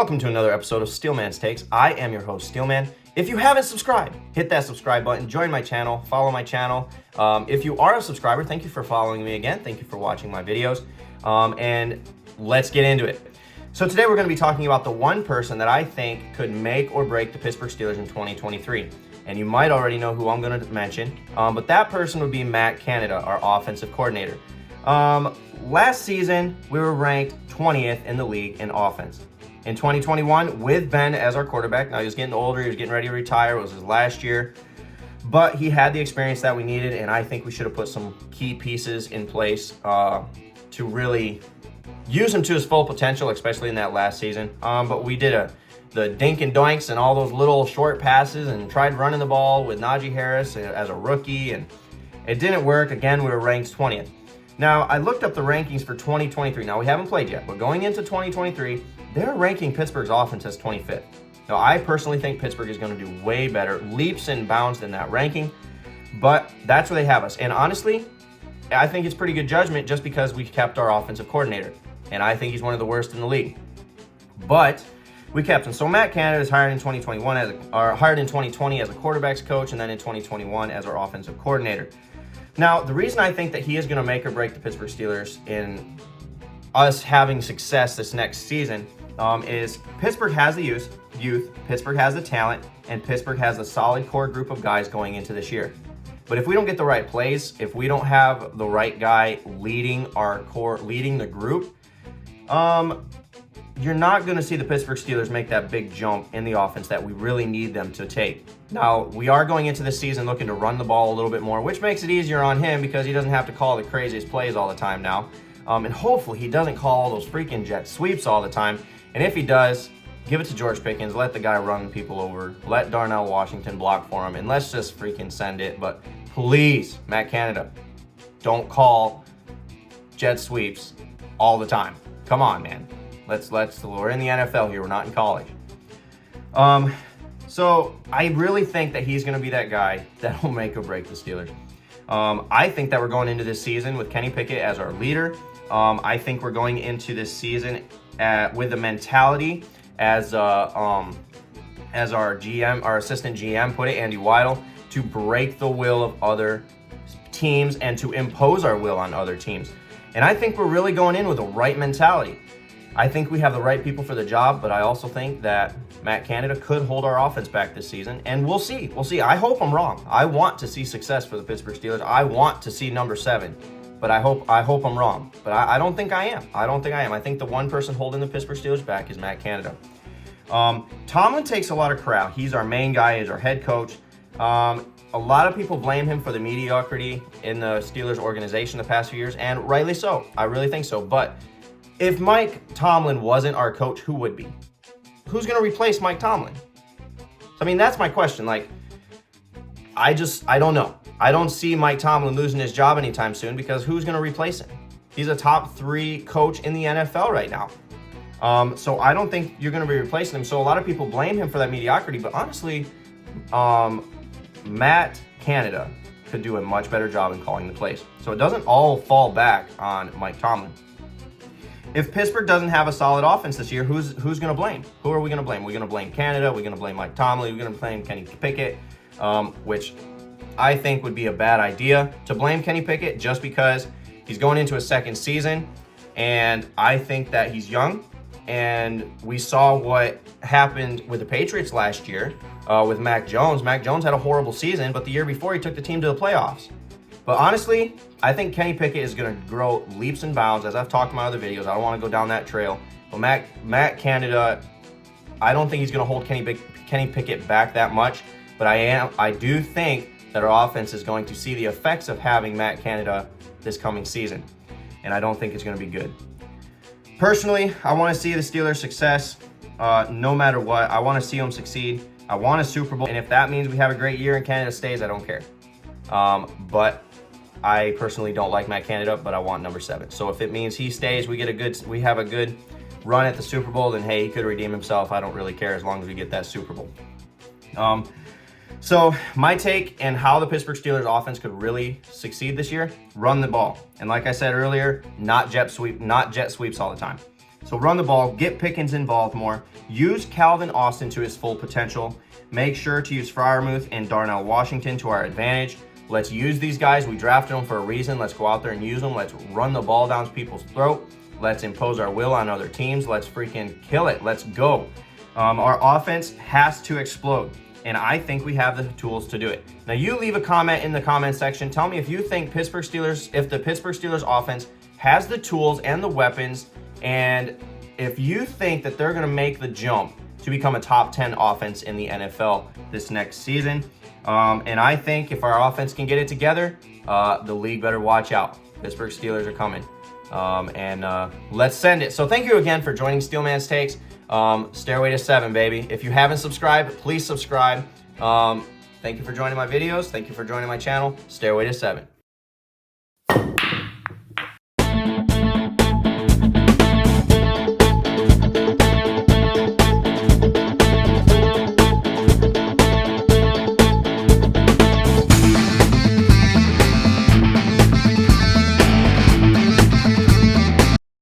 Welcome to another episode of Steelman's Takes. I am your host, Steelman. If you haven't subscribed, hit that subscribe button, join my channel, follow my channel. If you are a subscriber, thank you for following me again. Thank you for watching my videos. And let's get into it. So today we're going to be talking about the one person that I think could make or break the Pittsburgh Steelers in 2023. And you might already know who I'm going to mention, but that person would be Matt Canada, our offensive coordinator. Last season, we were ranked 20th in the league in offense. In 2021, with Ben as our quarterback, now he was getting older, he was getting ready to retire, it was his last year, but he had the experience that we needed, and I think we should have put some key pieces in place to really use him to his full potential, especially in that last season. But we did the dink and doinks and all those little short passes and tried running the ball with Najee Harris as a rookie, and it didn't work. Again, we were ranked 20th. Now, I looked up the rankings for 2023. Now, we haven't played yet, but going into 2023, they're ranking Pittsburgh's offense as 25th. Now, I personally think Pittsburgh is going to do way better, leaps and bounds in that ranking, but that's where they have us. And honestly, I think it's pretty good judgment just because we kept our offensive coordinator, and I think he's one of the worst in the league. But we kept him. So Matt Canada is hired in 2020 as a quarterbacks coach, and then in 2021 as our offensive coordinator. Now, the reason I think that he is going to make or break the Pittsburgh Steelers in us having success this next season is Pittsburgh has the youth, Pittsburgh has the talent, and Pittsburgh has a solid core group of guys going into this year. But if we don't get the right plays, if we don't have the right guy leading our core, leading the group, you're not going to see the Pittsburgh Steelers make that big jump in the offense that we really need them to take. Now, we are going into this season looking to run the ball a little bit more, which makes it easier on him because he doesn't have to call the craziest plays all the time now. And hopefully he doesn't call all those freaking jet sweeps all the time. And if he does, give it to George Pickens, let the guy run people over, let Darnell Washington block for him, and let's just freaking send it. But please, Matt Canada, don't call jet sweeps all the time. Come on, man. We're in the NFL here. We're not in college. So I really think that he's going to be that guy that will make or break the Steelers. I think that we're going into this season with Kenny Pickett as our leader. I think we're going into this season with the mentality as our GM, our assistant GM put it, Andy Weidel, to break the will of other teams and to impose our will on other teams. And I think we're really going in with the right mentality. I think we have the right people for the job, but I also think that Matt Canada could hold our offense back this season, and we'll see. We'll see. I hope I'm wrong. I want to see success for the Pittsburgh Steelers. I want to see number 7, but I hope I'm wrong. But I don't think I am. I think the one person holding the Pittsburgh Steelers back is Matt Canada. Tomlin takes a lot of crap. He's our main guy. He's our head coach. A lot of people blame him for the mediocrity in the Steelers organization the past few years, and rightly so. I really think so. But if Mike Tomlin wasn't our coach, who would be? Who's going to replace Mike Tomlin? I mean, that's my question. Like, I don't know. I don't see Mike Tomlin losing his job anytime soon because who's going to replace him? He's a top 3 coach in the NFL right now. So I don't think you're going to be replacing him. So a lot of people blame him for that mediocrity, but honestly, Matt Canada could do a much better job in calling the plays. So it doesn't all fall back on Mike Tomlin. If Pittsburgh doesn't have a solid offense this year, who's going to blame? Who are we going to blame? We're going to blame Canada. We're going to blame Mike Tomlin. We're going to blame Kenny Pickett, which I think would be a bad idea to blame Kenny Pickett just because he's going into a second season, and I think that he's young. And we saw what happened with the Patriots last year with Mac Jones. Mac Jones had a horrible season, but the year before he took the team to the playoffs. But honestly, I think Kenny Pickett is going to grow leaps and bounds. As I've talked in my other videos, I don't want to go down that trail. But Matt Canada, I don't think he's going to hold Kenny Pickett back that much. But I do think that our offense is going to see the effects of having Matt Canada this coming season. And I don't think it's going to be good. Personally, I want to see the Steelers' success no matter what. I want to see them succeed. I want a Super Bowl. And if that means we have a great year and Canada stays, I don't care. But I personally don't like Matt Canada, but I want number 7. So if it means he stays, we have a good run at the Super Bowl, then hey, he could redeem himself. I don't really care as long as we get that Super Bowl. So my take and how the Pittsburgh Steelers offense could really succeed this year, run the ball. And like I said earlier, not jet sweeps all the time. So run the ball, get Pickens involved more, use Calvin Austin to his full potential. Make sure to use Freiermuth and Darnell Washington to our advantage. Let's use these guys. We drafted them for a reason. Let's go out there and use them. Let's run the ball down people's throat. Let's impose our will on other teams. Let's freaking kill it. Let's go. Our offense has to explode, and I think we have the tools to do it. Now, you leave a comment in the comment section. Tell me if you think if the Pittsburgh Steelers offense has the tools and the weapons, and if you think that they're going to make the jump to become a top 10 offense in the NFL this next season. And I think if our offense can get it together, the league better watch out. Pittsburgh Steelers are coming. Let's send it. So thank you again for joining Steelman's Takes. Stairway to 7, baby. If you haven't subscribed, please subscribe. Thank you for joining my videos. Thank you for joining my channel. Stairway to 7.